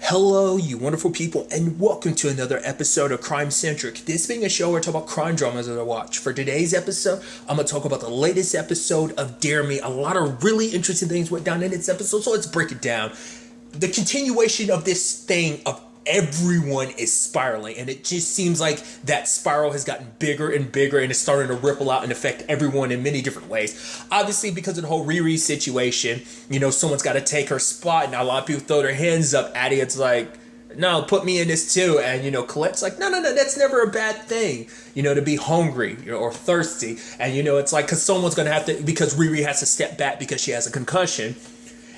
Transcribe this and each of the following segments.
Hello, you wonderful people, and welcome to another episode of Crime Centric. This being a show where I talk about crime dramas that I watch. For today's episode, I'm going to talk about the latest episode of Dare Me. A lot of really interesting things went down in this episode, so let's break it down. The continuation of this thing of everyone is spiraling, and it just seems like that spiral has gotten bigger and bigger, and it's starting to ripple out and affect everyone in many different ways. Obviously, because of the whole Riri situation, someone's got to take her spot, and a lot of people throw their hands up at it. It's like, no, put me in this too. And Colette's like, no, that's never a bad thing, to be hungry, or thirsty. And it's like, because someone's gonna have to, because Riri has to step back because she has a concussion.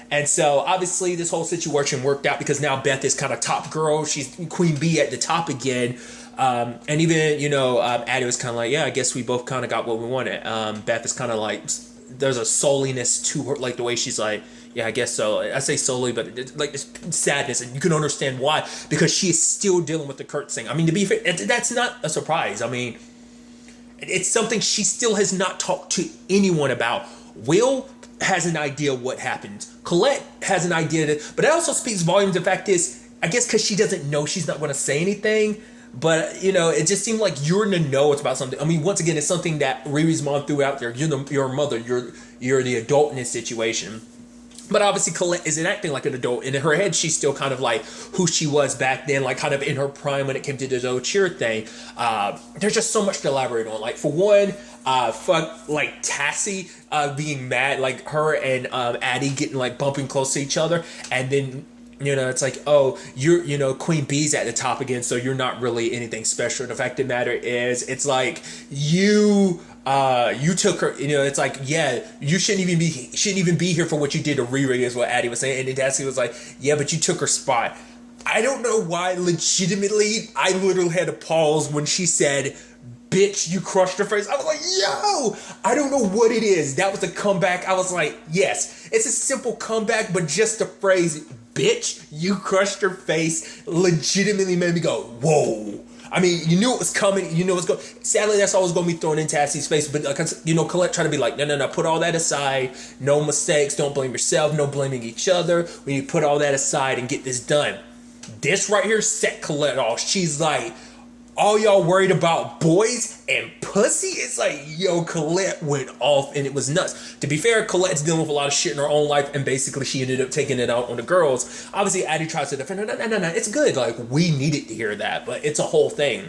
And so, obviously, this whole situation worked out because now Beth is kind of top girl. She's Queen Bee at the top again. And even, Addie was kind of like, yeah, I guess we both kind of got what we wanted. Beth is kind of like, there's a souliness to her, like the way she's like, yeah, I guess so. I say solely, but it's sadness. And you can understand why, because she is still dealing with the Kurt thing. I mean, to be fair, that's not a surprise. I mean, it's something she still has not talked to anyone about. Will has an idea what happened. Colette has an idea, but it also speaks volumes. The fact is, I guess because she doesn't know, she's not going to say anything. But, it just seemed like you're in the know it's about something. I mean, once again, it's something that Riri's mom threw out there. You're a mother. You're the adult in this situation. But obviously, Colette isn't acting like an adult. And in her head, she's still kind of like who she was back then, like kind of in her prime when it came to this whole cheer thing. There's just so much to elaborate on. Like, for one, Tassie being mad, like her and Addie getting like bumping close to each other. And then, it's like, oh, you're, Queen Bee's at the top again, so you're not really anything special. The fact of the matter is, it's like you took her, it's like, yeah, you shouldn't even be here for what you did to Riri, is what Addie was saying. And then Tassie was like, yeah, but you took her spot. I don't know why, legitimately, I literally had to pause when she said, bitch, you crushed her face. I was like, yo, I don't know what it is. That was a comeback. I was like, yes, it's a simple comeback, but just the phrase, bitch, you crushed her face, legitimately made me go, whoa. I mean, you knew it was coming. You knew it was going. Sadly, that's always going to be thrown in Tassie's face. But Colette trying to be like, no, put all that aside. No mistakes. Don't blame yourself. No blaming each other. We need to put all that aside and get this done. This right here set Colette off. She's like, all y'all worried about boys and pussy? It's like, yo, Colette went off and it was nuts. To be fair, Colette's dealing with a lot of shit in her own life, and basically she ended up taking it out on the girls. Obviously, Addie tries to defend her. No, it's good. Like, we needed to hear that, but it's a whole thing.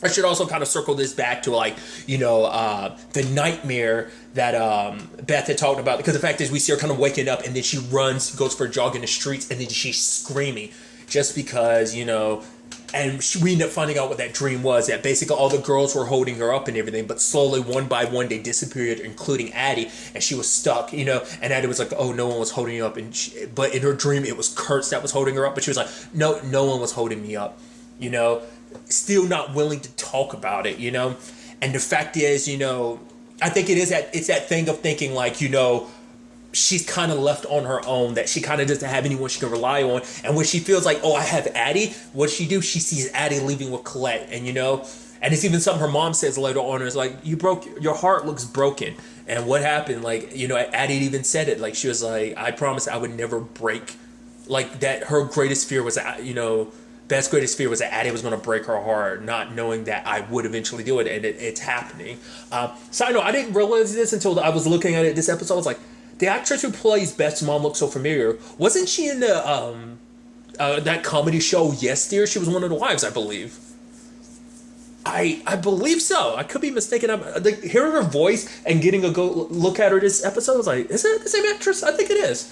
I should also kind of circle this back to the nightmare that Beth had talked about, because the fact is we see her kind of waking up and then she runs, goes for a jog in the streets, and then she's screaming just because, and we ended up finding out what that dream was, that basically all the girls were holding her up and everything, but slowly, one by one, they disappeared, including Addie, and she was stuck, and Addie was like, oh, no one was holding you up, but in her dream, it was Kurtz that was holding her up, but she was like, no one was holding me up, still not willing to talk about it, and the fact is, I think it's that thing of thinking like, she's kind of left on her own, that she kind of doesn't have anyone she can rely on. And when she feels like, oh, I have Addie, what does she do? She sees Addie leaving with Colette. And, and it's even something her mom says later on. It's like, your heart looks broken. And what happened? Like, Addie even said it. Like, she was like, I promised I would never break. Like, that her greatest fear was, Beth's greatest fear was that Addie was going to break her heart, not knowing that I would eventually do it. And it's happening. Side note, I didn't realize this until I was looking at it this episode. I was like, the actress who plays Beth's mom looks so familiar. Wasn't she in the that comedy show Yes Dear? She was one of the wives, I believe. I believe so. I could be mistaken. Hearing her voice and getting a go look at her this episode, I was like, is that the same actress? I think it is.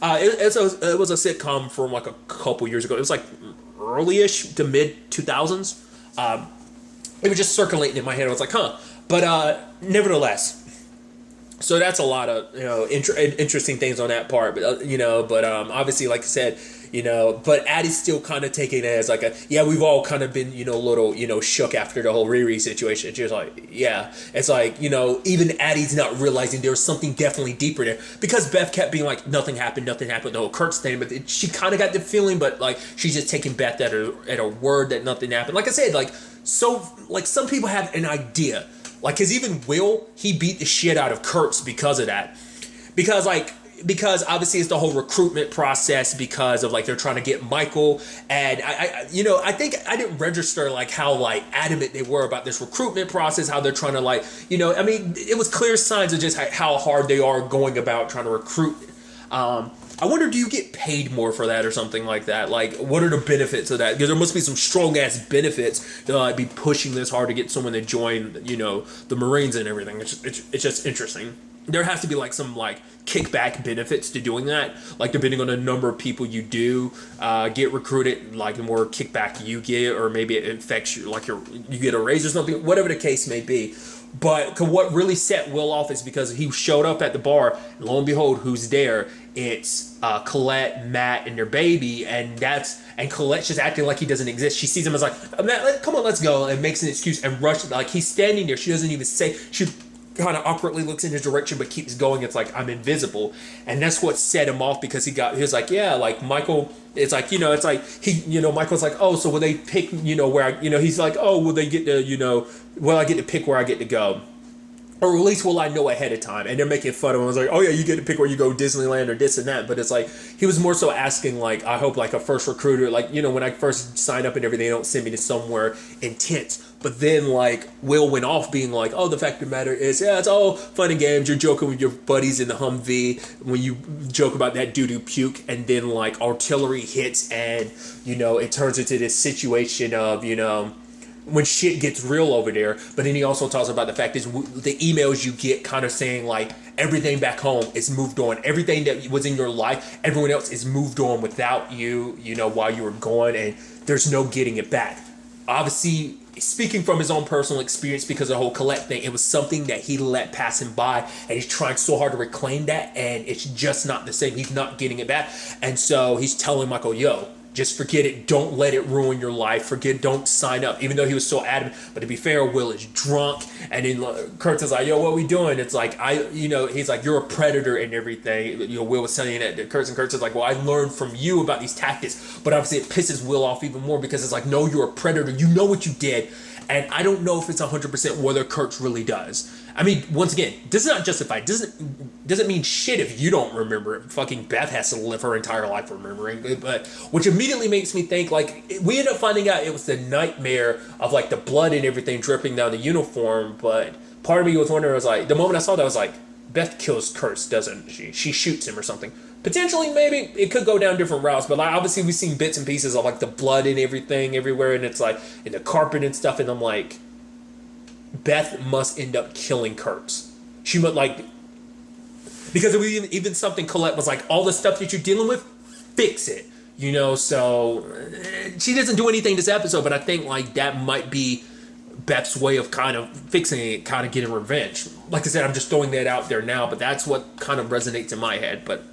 It was a sitcom from like a couple years ago. It was like early-ish to mid 2000s. It was just circulating in my head. I was like, huh. But nevertheless. So that's a lot of interesting things on that part, but obviously, like I said, but Addie's still kind of taking it as like we've all kind of been little shook after the whole Riri situation. She's like, yeah, it's like even Addie's not realizing there's something definitely deeper there, because Beth kept being like, nothing happened, the whole Kurt's thing, but she kind of got the feeling, but like she's just taking Beth at her word that nothing happened. Like I said, some people have an idea. Like, because even Will, he beat the shit out of Kurtz because of that. Because, like, because obviously it's the whole recruitment process because of like they're trying to get Michael, and I think I didn't register like how like adamant they were about this recruitment process, how they're trying to like, it was clear signs of just how hard they are going about trying to recruit. I wonder, do you get paid more for that or something like that? Like, what are the benefits of that? Because there must be some strong ass benefits to like be pushing this hard to get someone to join, the Marines and everything. It's just interesting. There has to be like some like kickback benefits to doing that, like depending on the number of people you do get recruited, like the more kickback you get, or maybe it affects you, like you get a raise or something, whatever the case may be. But what really set Will off is because he showed up at the bar, and lo and behold, who's there? It's Colette, Matt, and their baby, and Colette's just acting like he doesn't exist. She sees him as like, Matt, come on, let's go, and makes an excuse and rushes. Like he's standing there, she doesn't even say. She kind of awkwardly looks in his direction but keeps going. It's like, I'm invisible. And that's what set him off, because he was like, yeah, like Michael, it's like, it's like he, Michael's like, oh, so will they pick, where I, he's like, oh, will they get to, will I get to pick where I get to go? Or at least will I know ahead of time? And they're making fun of him. I was like, oh yeah, you get to pick where you go, Disneyland or this and that. But it's like, he was more so asking like, I hope like a first recruiter, like, when I first sign up and everything, they don't send me to somewhere intense. But then like Will went off being like, oh, the fact of the matter is, yeah, it's all fun and games. You're joking with your buddies in the Humvee when you joke about that doo-doo puke. And then like artillery hits and, it turns into this situation of, when shit gets real over there. But then he also talks about the fact is the emails you get kind of saying like everything back home is moved on. Everything that was in your life, everyone else is moved on without you, while you were gone, and there's no getting it back. Obviously, speaking from his own personal experience, because of the whole Colette thing, it was something that he let pass him by, and he's trying so hard to reclaim that, and it's just not the same. He's not getting it back. And so he's telling Michael, yo, just forget it. Don't let it ruin your life. Don't sign up. Even though he was so adamant. But to be fair, Will is drunk. And then Kurt's is like, yo, what are we doing? It's like, he's like, you're a predator and everything. Will was saying that to Kurtz, and Kurtz is like, well, I learned from you about these tactics. But obviously it pisses Will off even more, because it's like, no, you're a predator. You know what you did. And I don't know if it's 100% whether Kurtz really does. I mean, once again, this is not justified. Doesn't mean shit if you don't remember it. Fucking Beth has to live her entire life remembering. But which immediately makes me think, like, we end up finding out it was the nightmare of, like, the blood and everything dripping down the uniform. But part of me was wondering, I was like, the moment I saw that, I was like, Beth kills Kurtz, doesn't she? She shoots him or something. Potentially, maybe, it could go down different routes. But, like, obviously we've seen bits and pieces of, like, the blood and everything everywhere. And it's, like, in the carpet and stuff. And I'm like, Beth must end up killing Kurtz. She must, like, because it was even something Colette was like, all the stuff that you're dealing with, fix it. So she doesn't do anything this episode, but I think like that might be Beth's way of kind of fixing it, kind of getting revenge. Like I said, I'm just throwing that out there now, but that's what kind of resonates in my head. But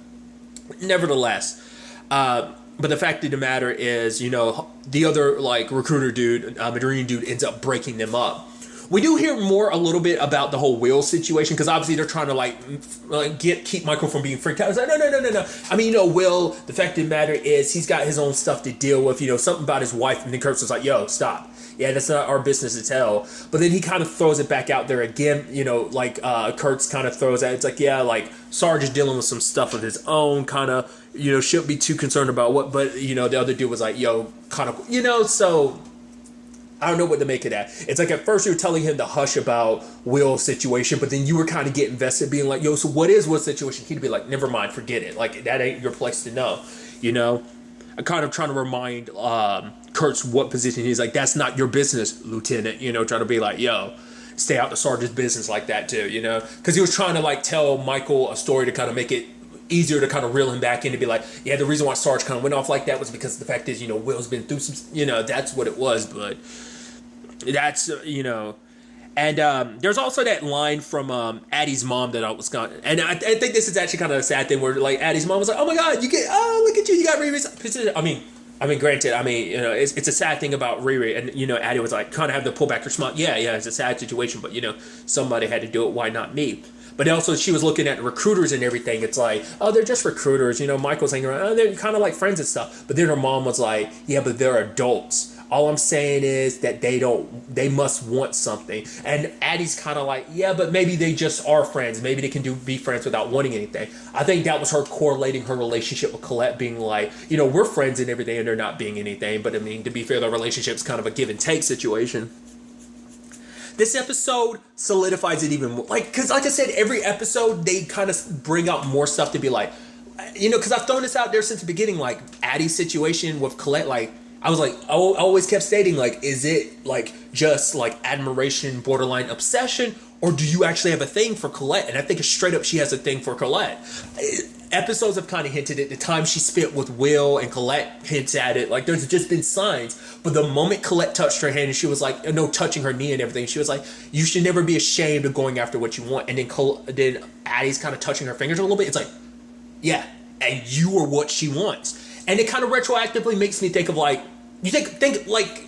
nevertheless, but the fact of the matter is, the other like recruiter dude, Marine dude, ends up breaking them up. We do hear a little bit about the whole Will situation, because obviously they're trying to keep Michael from being freaked out. It's like, no. I mean, Will, the fact of the matter is he's got his own stuff to deal with, something about his wife. And then Kurtz was like, yo, stop. Yeah, that's not our business to tell. But then he kind of throws it back out there again, Kurtz kind of throws at it. It's like, yeah, like Sarge is dealing with some stuff of his own, kind of, shouldn't be too concerned about what, but, the other dude was like, yo, kind of, so I don't know what to make of that. It's like at first you were telling him to hush about Will's situation, but then you were kind of getting invested, being like, yo, so what is Will's situation? He'd be like, never mind, forget it. Like, that ain't your place to know, I'm kind of trying to remind Kurtz what position he's like, that's not your business, Lieutenant, trying to be like, yo, stay out the Sergeant's business like that too, because he was trying to like tell Michael a story to kind of make it easier to kind of reel him back in, to be like, yeah, the reason why Sarge kind of went off like that was because the fact is, Will's been through some, that's what it was. But that's, and there's also that line from Addie's mom that I was going to, and I think this is actually kind of a sad thing where like Addie's mom was like, oh my God, look at you got Riri's position. I mean, granted, it's a sad thing about Riri, and Addie was like, kind of have to pull back her smile. Yeah, it's a sad situation, but somebody had to do it. Why not me? But also, she was looking at the recruiters and everything. It's like, oh, they're just recruiters. Michael's hanging around. Oh, they're kind of like friends and stuff. But then her mom was like, yeah, but they're adults. All I'm saying is that they must want something. And Addie's kind of like, yeah, but maybe they just are friends. Maybe they can be friends without wanting anything. I think that was her correlating her relationship with Colette, being like, we're friends and everything, and they're not being anything. But I mean, to be fair, the relationship's kind of a give and take situation. This episode solidifies it even more. Because like I said, every episode, they kind of bring out more stuff to be like, because I've thrown this out there since the beginning, like, Addie's situation with Colette, like, I was like, I always kept stating, like, is it, like, just, like, admiration, borderline obsession, or do you actually have a thing for Colette? And I think it's straight up she has a thing for Colette. Episodes have kind of hinted at the time she spent with Will, and Colette hints at it. Like, there's just been signs. But the moment Colette touched her hand and she was like, touching her knee and everything, she was like, you should never be ashamed of going after what you want. And then Addie's kind of touching her fingers a little bit. It's like, yeah, and you are what she wants. And it kind of retroactively makes me think of, like, you think like,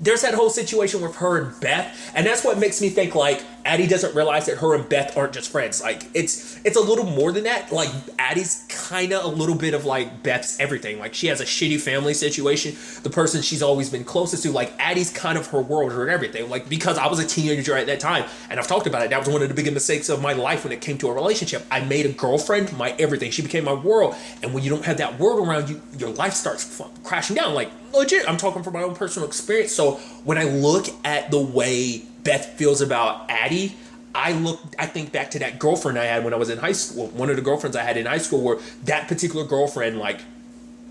there's that whole situation with her and Beth, and that's what makes me think, like, Addie doesn't realize that her and Beth aren't just friends. Like, it's a little more than that. Like, Addie's kind of a little bit of, like, Beth's everything. Like, she has a shitty family situation. The person she's always been closest to, like, Addie's kind of her world, her everything. Like, because I was a teenager at that time, and I've talked about it, that was one of the biggest mistakes of my life when it came to a relationship. I made a girlfriend my everything. She became my world, and when you don't have that world around you, your life starts crashing down. Like, legit, I'm talking from my own personal experience. So when I look at the way Beth feels about Addie, I think back to that girlfriend I had when I was in high school. One of the girlfriends I had in high school, where that particular girlfriend, like,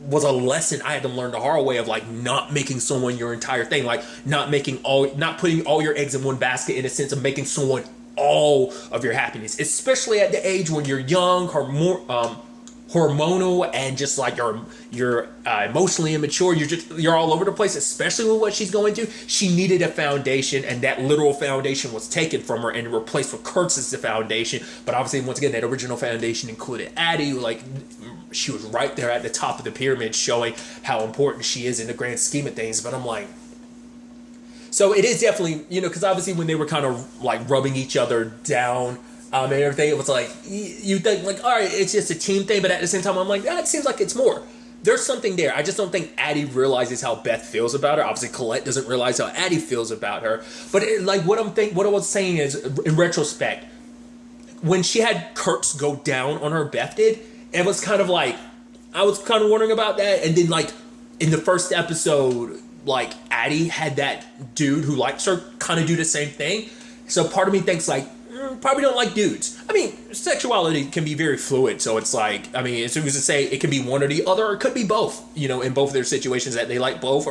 was a lesson I had to learn the hard way of, like, not making someone your entire thing, like, not putting all your eggs in one basket, in a sense of making someone all of your happiness, especially at the age when you're young, hormonal, and just like you're emotionally immature. You're all over the place, especially with what she's going through. She needed a foundation, and that literal foundation was taken from her and replaced with Kurt's as the foundation. But obviously, once again, that original foundation included Addie. Like, she was right there at the top of the pyramid, showing how important she is in the grand scheme of things. But I'm like, so it is definitely, because obviously when they were kind of like rubbing each other down, and everything, it was like, you think, like, all right, it's just a team thing, but at the same time, I'm like, it seems like it's more. There's something there. I just don't think Addie realizes how Beth feels about her. Obviously, Colette doesn't realize how Addie feels about her. But what I was saying is, in retrospect, when she had Kurtz go down on her, Beth did, it was kind of like, I was kind of wondering about that. And then, like, in the first episode, like, Addie had that dude who likes her kind of do the same thing. So part of me thinks, like, probably don't like dudes. I mean, sexuality can be very fluid, so it's like, I mean, as soon as to say it can be one or the other, or it could be both, in both of their situations, that they like both,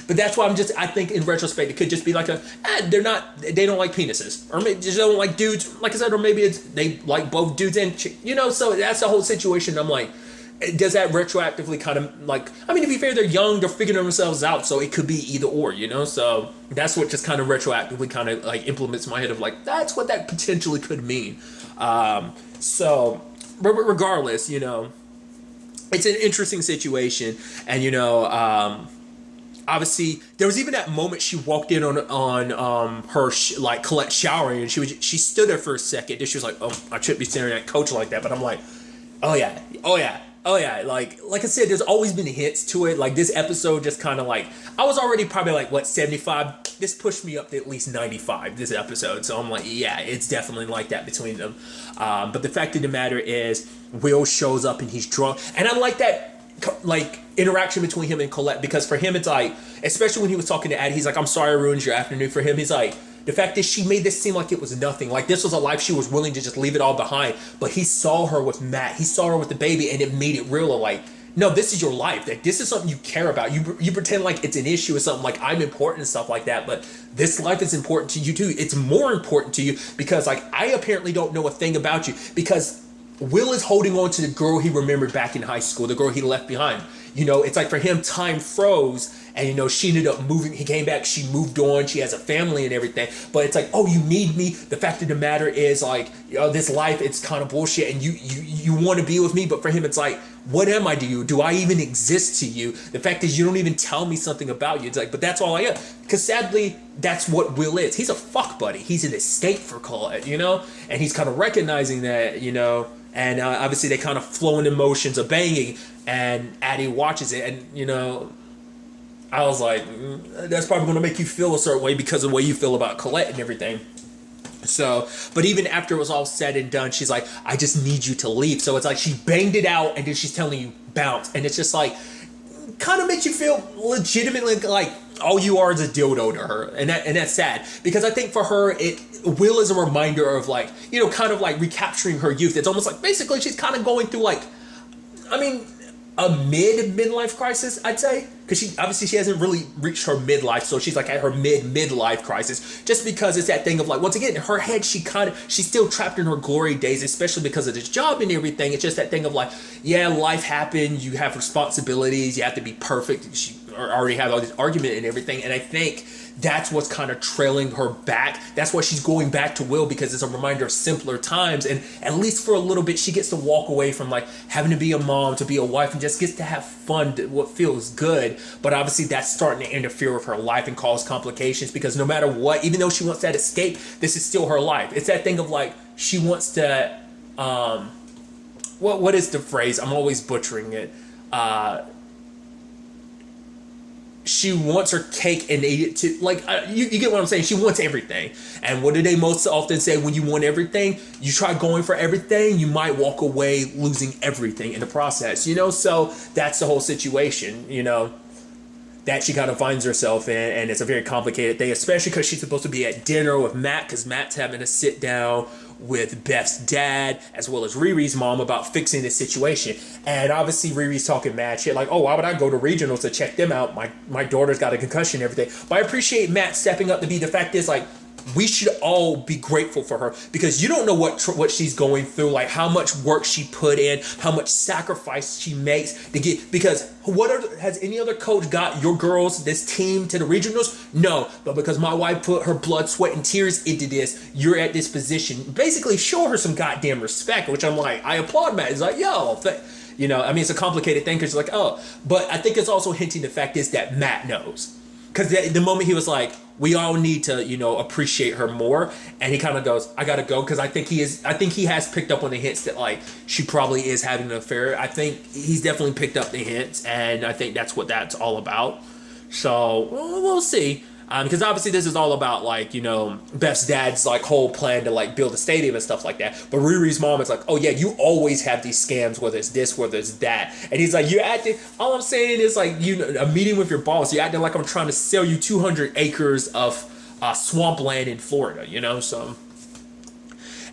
but that's why I think in retrospect, it could just be like they don't like penises, or maybe just don't like dudes, like I said, or maybe they like both dudes and so that's the whole situation. I'm like, does that retroactively kind of, like, I mean, to be fair, they're young, they're figuring themselves out, so it could be either or, so that's what just kind of retroactively kind of, like, implements in my head of, like, that's what that potentially could mean. So, but regardless, it's an interesting situation, and, obviously, there was even that moment she walked in on her, like, Colette showering, and she stood there for a second, and she was like, oh, I shouldn't be staring at Coach like that, but I'm like, oh yeah, like I said, there's always been hits to it. Like, this episode just kind of, like, I was already probably like, 75? This pushed me up to at least 95, this episode. So I'm like, yeah, it's definitely like that between them. But the fact of the matter is, Will shows up and he's drunk. And I like that, like, interaction between him and Colette, because for him, it's like, especially when he was talking to Addie, he's like, I'm sorry I ruined your afternoon. For him, he's like, the fact is, she made this seem like it was nothing. Like, this was a life she was willing to just leave it all behind. But he saw her with Matt. He saw her with the baby, and it made it real. Like, no, this is your life. Like, this is something you care about. You pretend like it's an issue or something, like I'm important and stuff like that. But this life is important to you, too. It's more important to you because, like, I apparently don't know a thing about you. Because Will is holding on to the girl he remembered back in high school, the girl he left behind. It's like for him, time froze, and, she ended up moving. He came back, she moved on, she has a family and everything. But it's like, oh, you need me. The fact of the matter is, like, this life, it's kind of bullshit, and you want to be with me. But for him, it's like, what am I to you? Do I even exist to you? The fact is, you don't even tell me something about you. It's like, but that's all I am. Because sadly, that's what Will is. He's a fuck buddy. He's an escape for Colette, and he's kind of recognizing that, and obviously they kind of flow in emotions of banging, and Addie watches it, and I was like, that's probably going to make you feel a certain way because of the way you feel about Colette and everything. So, but even after it was all said and done, she's like, I just need you to leave. So it's like she banged it out and then she's telling you bounce. And it's just like, kind of makes you feel legitimately like all you are is a dildo to her. And that's sad. Because I think for her, Will is a reminder of like, kind of like recapturing her youth. It's almost like basically she's kind of going through like, I mean, a midlife crisis, I'd say, because she hasn't really reached her midlife, so she's like at her midlife crisis, just because it's that thing of like, once again, in her head, she's still trapped in her glory days, especially because of this job and everything. It's just that thing of like, yeah, life happened, you have responsibilities, you have to be perfect. She already had all this argument and everything, and I think that's what's kind of trailing her back. That's why she's going back to Will, because it's a reminder of simpler times. And at least for a little bit, she gets to walk away from like having to be a mom, to be a wife, and just gets to have fun, what feels good. But obviously that's starting to interfere with her life and cause complications, because no matter what, even though she wants that escape, this is still her life. It's that thing of like, she wants to, what is the phrase? I'm always butchering it. She wants her cake and eat it too. Like, you get what I'm saying? She wants everything. And what do they most often say when you want everything? You try going for everything, you might walk away losing everything in the process, So that's the whole situation, that she kind of finds herself in. And it's a very complicated thing, especially because she's supposed to be at dinner with Matt, because Matt's having to sit down with Beth's dad as well as Riri's mom about fixing the situation. And obviously Riri's talking mad shit like, oh, why would I go to regionals to check them out? My daughter's got a concussion and everything. But I appreciate Matt stepping up to be, the fact is like, we should all be grateful for her, because you don't know what she's going through, like how much work she put in, how much sacrifice she makes to get, because has any other coach got your girls, this team, to the regionals? No, but because my wife put her blood, sweat, and tears into this, you're at this position. Basically show her some goddamn respect, which I'm like, I applaud Matt. It's like, yo, it's a complicated thing, because you're like, oh, but I think it's also hinting, the fact is that Matt knows. Because the moment he was like, we all need to, appreciate her more. And he kind of goes, I got to go. Because I think he has picked up on the hints that, like, she probably is having an affair. I think he's definitely picked up the hints. And I think that's what that's all about. So, we'll see. Because obviously this is all about, like, Beth's dad's, like, whole plan to, like, build a stadium and stuff like that. But Riri's mom is like, oh, yeah, you always have these scams, whether it's this, whether it's that. And he's like, you're acting, all I'm saying is, like, a meeting with your boss, you're acting like I'm trying to sell you 200 acres of swampland in Florida, so...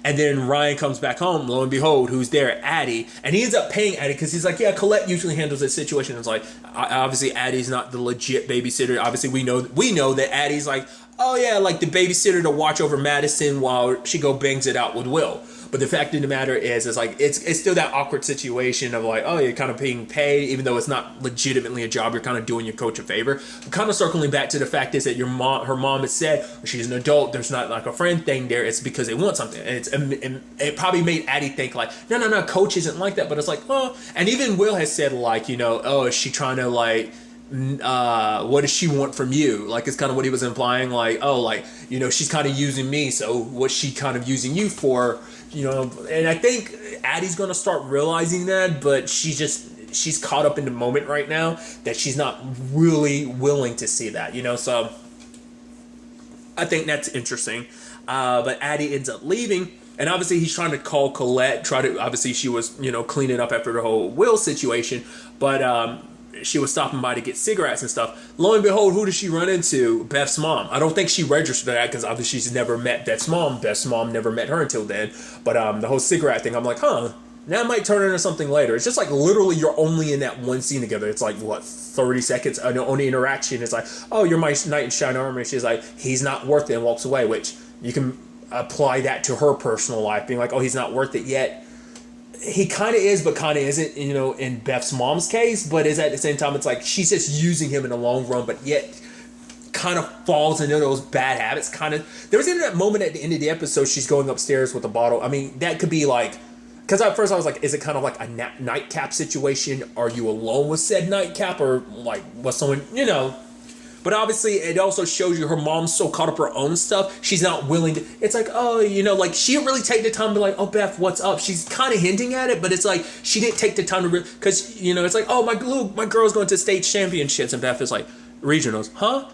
And then Ryan comes back home, lo and behold, who's there? Addie. And he ends up paying Addie, because he's like, yeah, Colette usually handles this situation. It's like, obviously Addie's not the legit babysitter. Obviously we know that Addie's like, oh yeah, like the babysitter to watch over Madison while she bangs it out with Will. But the fact of the matter is like, it's still that awkward situation of like, oh, you're kind of being paid, even though it's not legitimately a job, you're kind of doing your coach a favor. But kind of circling back to the fact is that her mom has said, she's an adult, there's not like a friend thing there, it's because they want something. And it probably made Addie think like, no, coach isn't like that. But it's like, oh, and even Will has said like, oh, is she trying to like, what does she want from you? Like, it's kind of what he was implying, like, oh, like, she's kind of using me, so what's she kind of using you for? And I think Addie's gonna start realizing that, but she's caught up in the moment right now that she's not really willing to see that, so I think that's interesting. But Addie ends up leaving, and obviously he's trying to call Colette, obviously she was, cleaning up after the whole Will situation, but she was stopping by to get cigarettes and stuff. Lo and behold, who does she run into? Beth's mom. I don't think she registered that, because obviously she's never met Beth's mom. Beth's mom never met her until then. But the whole cigarette thing, I'm like, that might turn into something later. It's just like literally you're only in that one scene together. It's like, what, 30 seconds? Only interaction. It's like, oh, you're my knight in shining armor. And she's like, he's not worth it, and walks away, which you can apply that to her personal life, being like, oh, he's not worth it yet. He kind of is, but kind of isn't, in Beth's mom's case. But is at the same time, it's like she's just using him in the long run, but yet kind of falls into those bad habits. There was in that moment at the end of the episode, she's going upstairs with a bottle. I mean, that could be like, because at first I was like, is it kind of like a nightcap situation? Are you alone with said nightcap, or like was someone, But obviously, it also shows you her mom's so caught up her own stuff, she's not willing to... It's like, oh, like, she didn't really take the time to be like, oh, Beth, what's up? She's kind of hinting at it, but it's like, she didn't take the time to... Because, it's like, oh, my girl's going to state championships, and Beth is like, Regionals, huh?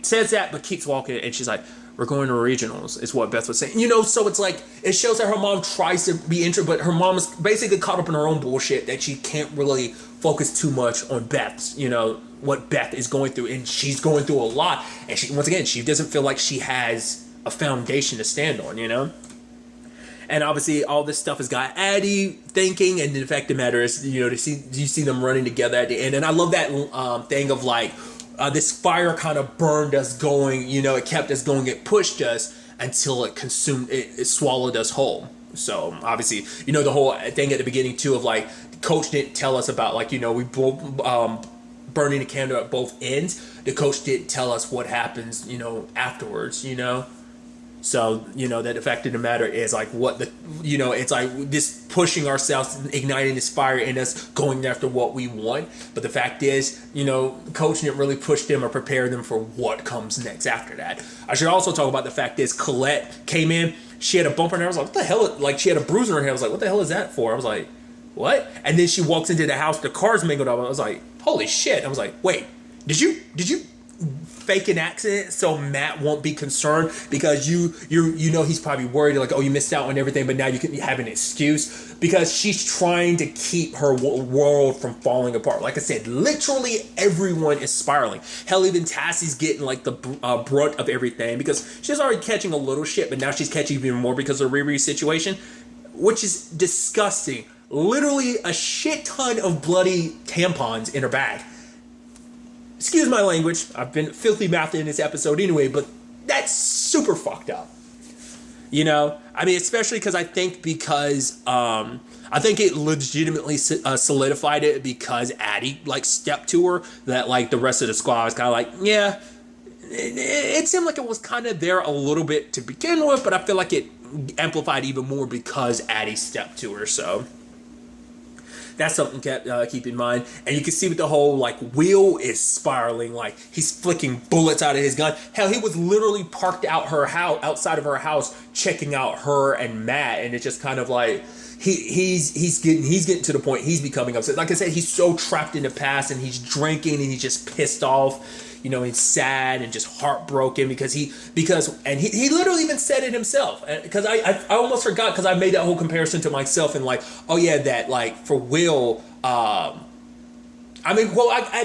Says that, but keeps walking, and she's like, we're going to regionals, is what Beth was saying. You know, so it's like, it shows that her mom tries to be interested, but her mom is basically caught up in her own bullshit that she can't really focus too much on Beth's, you know, what Beth is going through, and she's going through a lot, and she, once again, she doesn't feel like she has a foundation to stand on, you know? And obviously, all this stuff has got Addie thinking, and the fact of the matter is, you know, you see them running together at the end, and I love that thing of like, this fire kind of burned us going, you know, it kept us going, it pushed us until it consumed, it swallowed us whole. So obviously, you know, the whole thing at the beginning too of like, coach didn't tell us about like, you know, we both burning the candle at both ends. The coach didn't tell us what happens, you know, afterwards, you know. So, you know, that the fact of the matter is like what the, you know, it's like this pushing ourselves, igniting this fire in us, going after what we want. But the fact is, you know, coach didn't really push them or prepare them for what comes next after that. I should also talk about the fact is Colette came in, she had a bump on her. I was like, what the hell? Like she had a bruise on her head. I was like, what the hell is that for? I was like, what? And then she walks into the house, the car's mingled up. I was like, holy shit. I was like, wait, did you fake an accident so Matt won't be concerned because you know he's probably worried like, oh, you missed out on everything, but now you can have an excuse because she's trying to keep her world from falling apart. Like I said, literally everyone is spiraling. Hell, even Tassie's getting like the brunt of everything because she's already catching a little shit, but now she's catching even more because of Riri's situation, which is disgusting. Literally a shit ton of bloody tampons in her bag. Excuse my language. I've been filthy mouthed in this episode anyway, but that's super fucked up. You know, I mean, especially because I think it legitimately solidified it because Addie like stepped to her that like the rest of the squad was kind of like, yeah, it seemed like it was kind of there a little bit to begin with, but I feel like it amplified even more because Addie stepped to her. So that's something to keep in mind. And you can see with the whole, like, Will is spiraling. Like, he's flicking bullets out of his gun. Hell, he was literally parked outside of her house, checking out her and Matt. And it's just kind of like, he's getting to the point he's becoming upset. Like I said, he's so trapped in the past, and he's drinking, and he's just pissed off. You know, he's sad and just heartbroken because he literally even said it himself. Because I almost forgot because I made that whole comparison to myself and like, oh yeah, that like for Will, I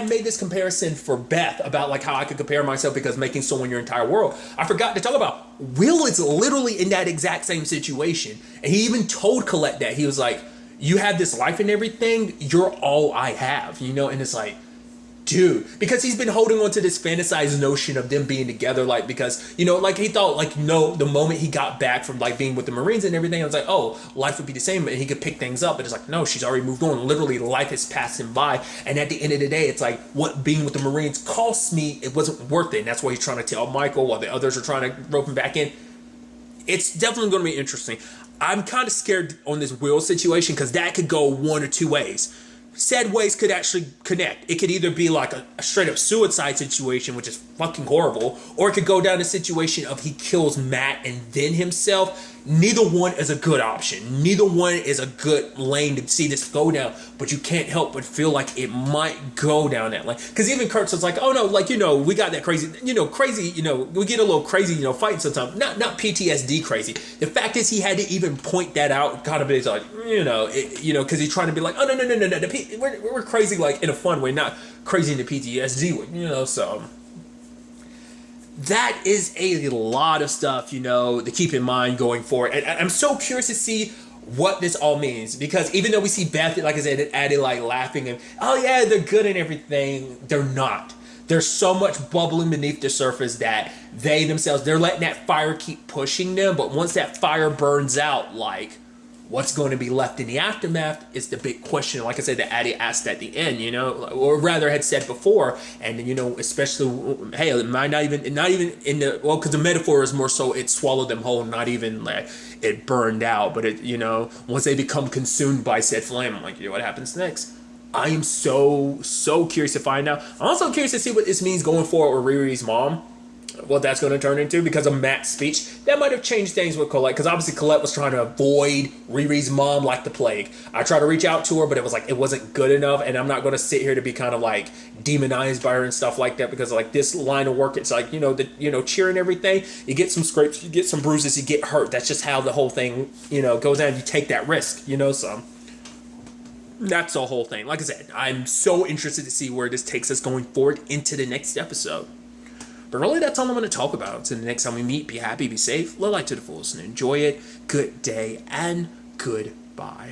made this comparison for Beth about like how I could compare myself because making someone your entire world. I forgot to talk about Will is literally in that exact same situation. And he even told Colette that. He was like, you have this life and everything, you're all I have, you know? And it's like, dude, because he's been holding on to this fantasized notion of them being together, like, because, you know, like, he thought, like, no, the moment he got back from, like, being with the Marines and everything, I was like, oh, life would be the same, and he could pick things up, but it's like, no, she's already moved on, literally, life is passing by, and at the end of the day, it's like, what being with the Marines cost me, it wasn't worth it, and that's why he's trying to tell Michael, while the others are trying to rope him back in. It's definitely going to be interesting. I'm kind of scared on this Will situation, because that could go one or two ways. Said ways could actually connect. It could either be like a straight up suicide situation, which is fucking horrible, or it could go down a situation of he kills Matt and then himself. Neither one is a good option. Neither one is a good lane to see this go down, but you can't help but feel like it might go down that lane. Because even Kurtz was like, oh no, like, you know, we got that crazy, you know, we get a little crazy, you know, fighting sometimes. Not PTSD crazy. The fact is he had to even point that out, kind of is like, because he's trying to be like, oh, no, we're crazy, like, in a fun way, not crazy in the PTSD way, you know, so that is a lot of stuff, you know, to keep in mind going forward. And I'm so curious to see what this all means, because even though we see Beth, like I said, and Addie like laughing and, oh yeah, they're good and everything, they're not. There's so much bubbling beneath the surface that they themselves, they're letting that fire keep pushing them, but once that fire burns out, like, what's going to be left in the aftermath is the big question, like I said, that Addie asked at the end, you know, or rather had said before, and, you know, especially, hey, it might not even in the, well, because the metaphor is more so it swallowed them whole, not even like it burned out, but it, you know, once they become consumed by said flame, I'm like, you know, what happens next? I am so curious to find out. I'm also curious to see what this means going forward with Riri's mom. what that's going to turn into because of Matt's speech. That might have changed things with Colette, because obviously Colette was trying to avoid Riri's mom like the plague. I tried to reach out to her, but it was like it wasn't good enough, and I'm not going to sit here to be kind of like demonized by her and stuff like that, because like this line of work, it's like, cheering everything, you get some scrapes, you get some bruises, you get hurt. That's just how the whole thing, goes down. You take that risk, so that's the whole thing. Like I said, I'm so interested to see where this takes us going forward into the next episode. But really, that's all I'm going to talk about. Until the next time we meet, be happy, be safe, live life to the fullest, and enjoy it. Good day, and goodbye.